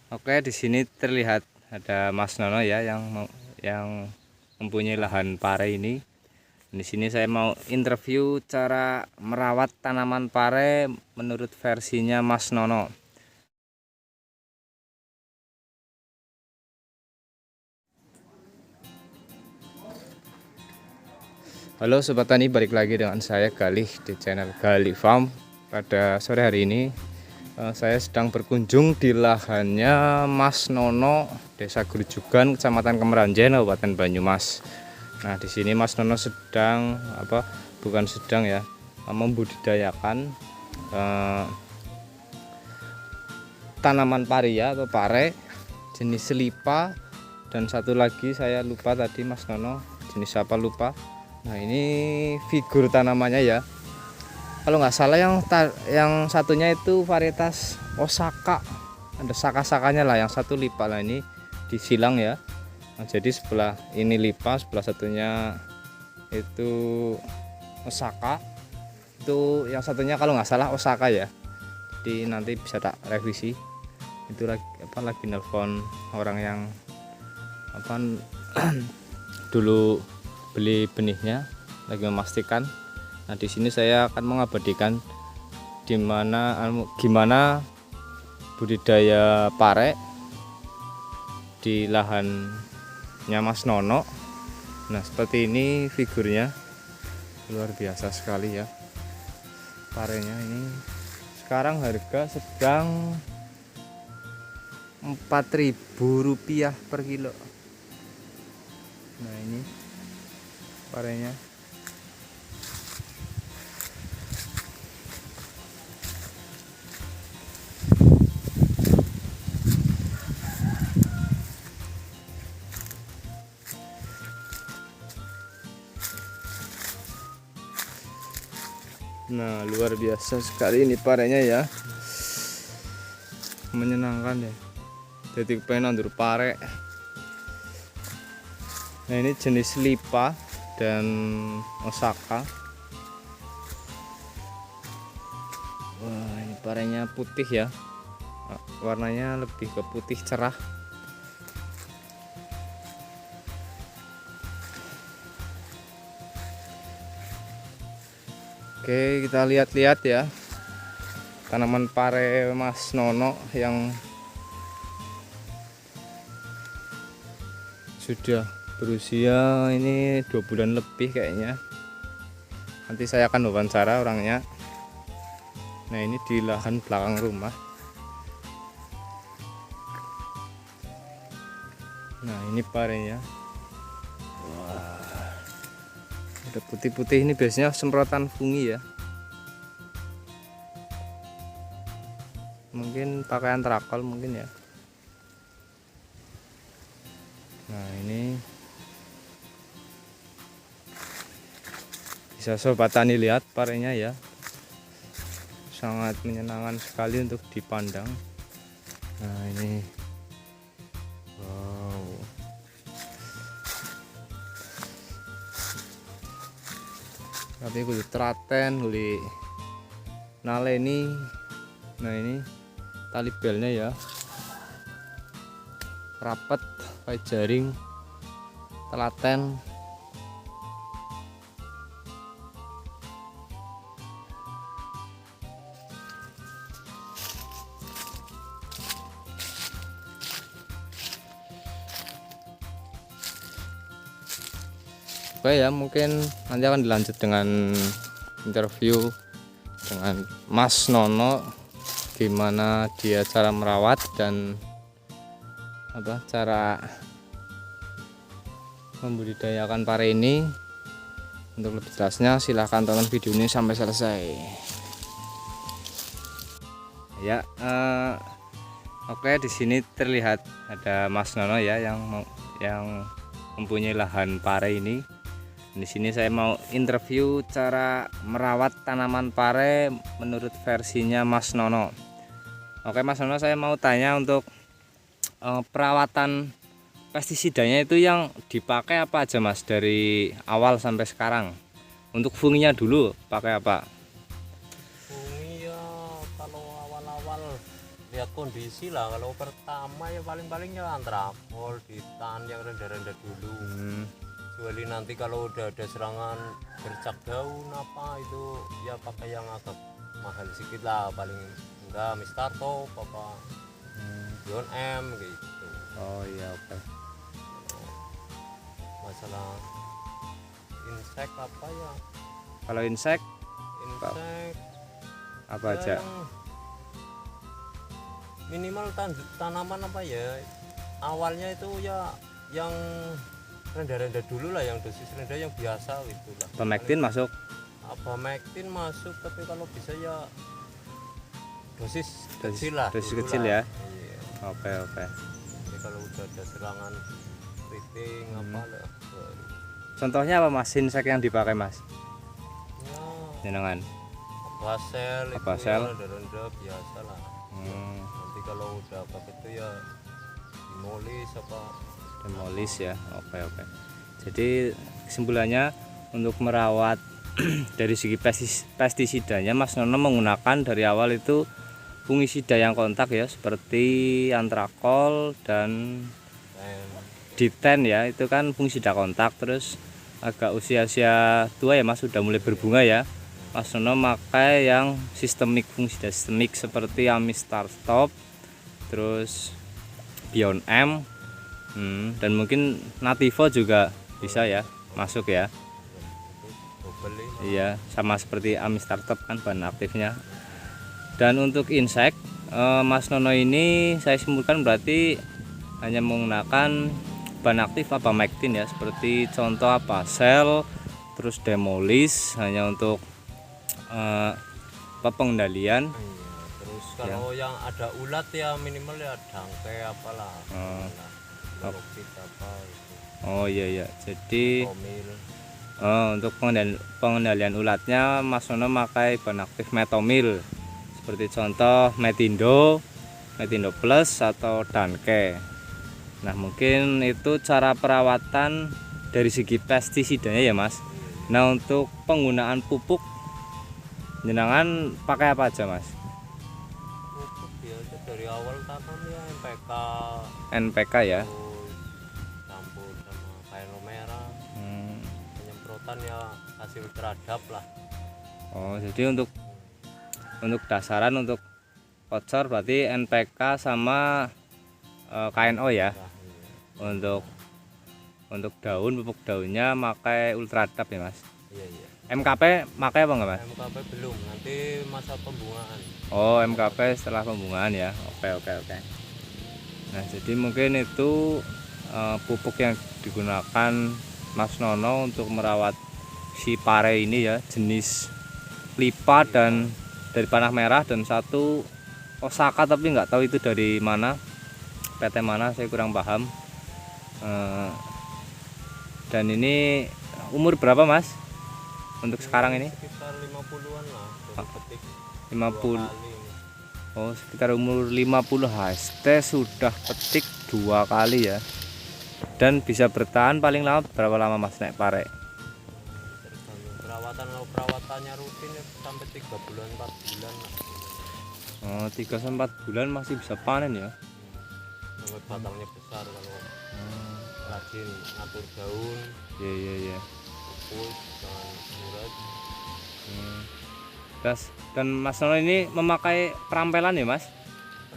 Oke, di sini terlihat ada Mas Nono ya yang mempunyai lahan pare ini. Di sini saya mau interview cara merawat tanaman pare menurut versinya Mas Nono. Halo Sobat Tani, balik lagi dengan saya Galih di channel Galih Farm. Pada sore hari ini saya sedang berkunjung di lahannya Mas Nono, Desa Grujugan, Kecamatan Kemeranjen, Kabupaten Banyumas. Nah, di sini Mas Nono sedang membudidayakan tanaman paria atau pare jenis selipa, dan satu lagi saya lupa tadi Mas Nono jenis apa lupa. Nah, ini figur tanamannya ya. Kalau nggak salah yang satunya itu varietas Osaka. Ada saka-sakanya lah, yang satu lipa lah, ini disilang ya. Nah, jadi sebelah ini lipa, sebelah satunya itu Osaka. Itu yang satunya kalau nggak salah Osaka ya. Jadi nanti bisa tak revisi. Itu lagi nelpon orang yang dulu beli benihnya, lagi memastikan. Nah, di sini saya akan mengabadikan gimana budidaya pare di lahannya Mas Nono. Nah, seperti ini figurnya, luar biasa sekali ya parenya. Ini sekarang harga sedang Rp4.000 per kilo. Nah, ini parenya. Nah, luar biasa sekali ini parenya ya, menyenangkan ya. Jadi pengen nandur pare. Nah, ini jenis lipa dan Osaka. Wah, ini parenya putih ya, warnanya lebih ke putih cerah. Oke, kita lihat-lihat ya tanaman pare Mas Nono yang sudah berusia ini 2 bulan lebih kayaknya. Nanti saya akan wawancara orangnya. Nah, ini di lahan belakang rumah. Nah, ini parenya. Wah, ada putih-putih. Ini biasanya semprotan fungi ya, mungkin pakaian trakol mungkin ya. Nah, ini bisa Sobat Tani lihat parenya ya, sangat menyenangkan sekali untuk dipandang. Nah, ini wow, tapi kudu telaten, kudu naleni. Nah, ini tali belnya ya rapet kayak jaring, telaten. Oke ya, mungkin nanti akan dilanjut dengan interview dengan Mas Nono, gimana dia cara merawat dan cara membudidayakan pare ini. Untuk lebih jelasnya silahkan tonton video ini sampai selesai ya. Oke, di sini terlihat ada Mas Nono ya yang mempunyai lahan pare ini. Di sini saya mau interview cara merawat tanaman pare menurut versinya Mas Nono. Oke Mas Nono, saya mau tanya untuk perawatan pestisidanya itu yang dipakai apa aja Mas, dari awal sampai sekarang? Untuk funginya dulu pakai apa? Fungi ya, kalau awal-awal lihat kondisi lah. Kalau pertama ya paling-paling ya antrakol ditahan yang rendah-rendah dulu. Kecuali nanti kalau udah ada serangan bercak daun apa itu ya pakai yang agak mahal sedikit lah, paling enggak Mister Top apa Beyond M gitu. Oh iya, oke. Masalah insek apa ya, Kalau insek insek apa ya aja? yang minimal tanaman apa ya, awalnya itu ya yang rendah-rendah dulu lah, yang dosis rendah yang biasa gitu lah. Pemektin masuk. Abamectin masuk, tapi kalau bisa ya dosis Dosis- kecil lah dosis dulu kecil lah. ya. Iya. Oke, oke. Jadi kalau udah ada serangan keriting apa lah baru. Contohnya apa Mas insek yang dipakai Mas? Ya Jenengan. abasel itu Abasel. ya rendah-rendah biasa lah. Nanti kalau udah apa itu ya dimolis apa. Demolis ya. Oke, oke. Jadi kesimpulannya untuk merawat dari segi pestisidanya Mas Nono menggunakan dari awal itu fungisida yang kontak ya, seperti antrakol dan Dan dipten ya, itu kan fungisida kontak. Terus agak usia tua ya Mas, sudah mulai berbunga ya, Mas Nono pakai yang sistemik, fungisida sistemik seperti Amistar Top, terus Beyond M, dan mungkin Nativo juga bisa ya masuk ya. double ini. Iya, sama seperti Amistar Top kan bahan aktifnya. Dan untuk insek, Mas Nono ini saya simpulkan berarti hanya menggunakan bahan aktif abamectin ya, seperti contoh apa sel, terus demolis hanya untuk pengendalian. Iya, terus kalau yang ada ulat ya minimal ya dangkai apalah. Loksit apa itu. Oh iya iya, jadi Komil. untuk pengendalian ulatnya Mas Nono pakai bahan aktif metomil, seperti contoh metindo, metindo plus atau danke. Nah mungkin itu cara perawatan dari segi pestisidanya ya Mas. Nah untuk penggunaan pupuk jenengan pakai apa aja Mas? Pupuk biasa dari awal tanam ya NPK, NPK ya. terus campur sama kain merah, penyemprotan ya hasil teradap lah. Oh jadi untuk dasaran untuk pocor berarti NPK sama KNO ya. Nah, iya. Untuk daun, pupuk daunnya pakai Ultradap ya Mas. Iya iya. MKP pakai apa enggak Mas? MKP belum, nanti masa pembungaan. Oh MKP setelah pembungaan ya. Oke oke oke. Nah jadi mungkin itu pupuk yang digunakan Mas Nono untuk merawat si pare ini ya, jenis lipa dan dari panah merah, dan satu Osaka tapi nggak tahu itu dari mana, PT mana saya kurang paham. Dan ini umur berapa Mas untuk sekarang ini? Sekitar 50-an lah, baru petik 50. 2 kali. Oh sekitar umur 50 HST sudah petik 2 kali ya. Dan bisa bertahan paling lama berapa lama Mas naik pare? Tergantung perawatan, kalau perawatannya rutin ya sampai 3 bulan 4 bulan lah. Oh 3-4 bulan masih bisa panen ya. Sampai batangnya besar kalau rajin ngatur daun, Iya iya iya. pupus, jangan murah. Terus dan Mas Nono ini memakai perampelan ya Mas?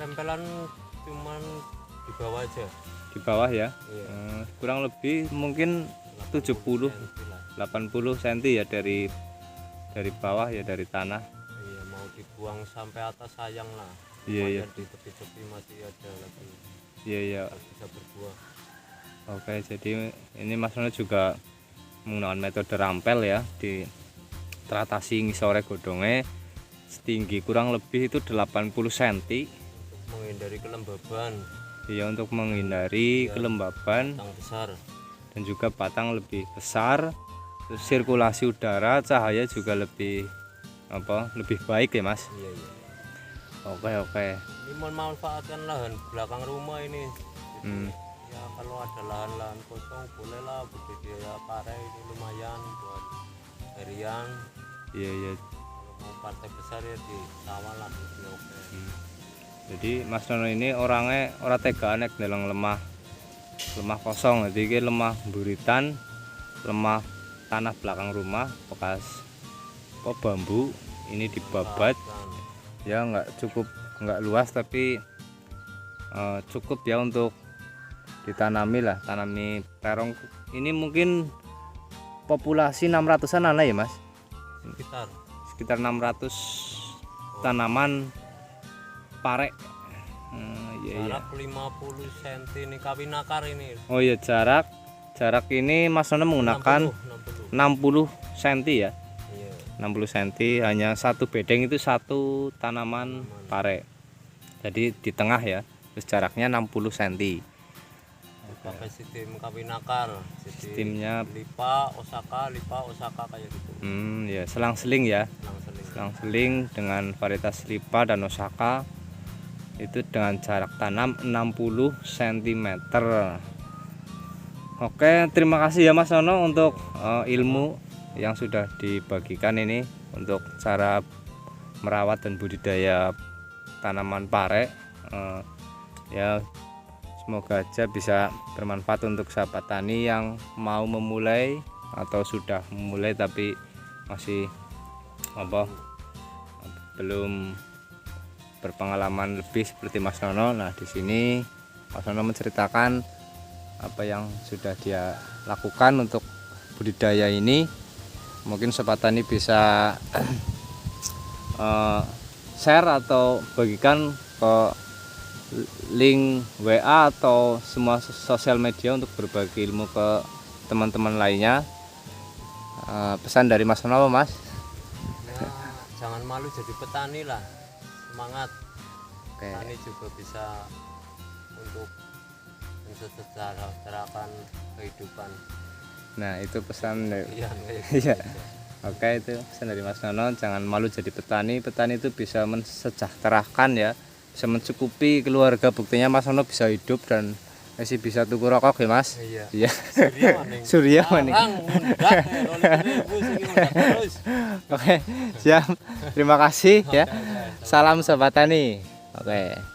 Rempelan cuman di bawah aja. Di bawah ya. Iya. Kurang lebih mungkin 70 cm lah. 80 cm ya dari bawah ya, dari tanah. Iya, mau dibuang sampai atas sayang lah. Iya, iya. Di tepi-tepi masih ada lagi Iya iya. yang bisa berbuah. Oke, jadi ini Mas Nono juga menggunakan metode rampel ya, di teratasi ngisore godongnya setinggi kurang lebih itu 80 cm. Untuk menghindari kelembaban, Iya, untuk menghindari Iya. kelembaban batang besar. dan juga batang lebih besar. Terus sirkulasi udara, cahaya juga lebih lebih baik ya Mas. Iya iya. Oke oke. Ini memanfaatkan lahan belakang rumah ini. Gitu. Ya kalau ada lahan-lahan kosong bolehlah budidaya pare, ini lumayan buat harian. Iya iya. Kalau mau partai besar ya di sawah lah, lebih oke. Jadi Mas Nono ini orangnya ora tegaan nek ndeleng lemah kosong. Jadi iki lemah buritan, lemah tanah belakang rumah bekas bambu ini dibabat ya, nggak luas tapi cukup ya untuk ditanami lah, tanami terong. Ini mungkin populasi 600-an anak ya Mas, sekitar 600 tanaman pare. Jarak 50 cm ini kawin akar ini. Oh iya, jarak ini Mas Nono menggunakan 60 cm ya. Iya. 60 cm, hanya satu bedeng itu satu tanaman pare. Jadi di tengah ya, terus jaraknya 60 cm. Pakai sistem kawin akar, Sistemnya lipa osaka kayak gitu. Ya, selang-seling ya. Selang-seling. Selang-seling dengan varietas lipa dan osaka itu dengan jarak tanam 60 cm. Oke, terima kasih ya Mas Nono untuk ilmu yang sudah dibagikan ini untuk cara merawat dan budidaya tanaman pare. Ya, semoga aja bisa bermanfaat untuk sahabat tani yang mau memulai atau sudah memulai tapi masih belum berpengalaman lebih seperti Mas Nono. Nah, di sini Mas Nono menceritakan apa yang sudah dia lakukan untuk budidaya ini. Mungkin sobat tani bisa share atau bagikan ke link WA atau semua sosial media untuk berbagi ilmu ke teman-teman lainnya. Pesan dari Mas Nono, Mas? Ya, jangan malu jadi petani lah. Semangat. Oke. Petani juga bisa untuk mensejahterakan kehidupan. Nah, itu pesan dari Iya. Iya. Oke, itu pesan dari Mas Nono, jangan malu jadi petani. Petani itu bisa mensejahterakan ya, bisa mencukupi keluarga. Buktinya Mas Nono bisa hidup dan masih bisa tuku rokok ya Mas. Iya. Iya. Surya Surya maning. Terus. Oke, siap. Terima kasih ya. Salam sobat tani. Oke.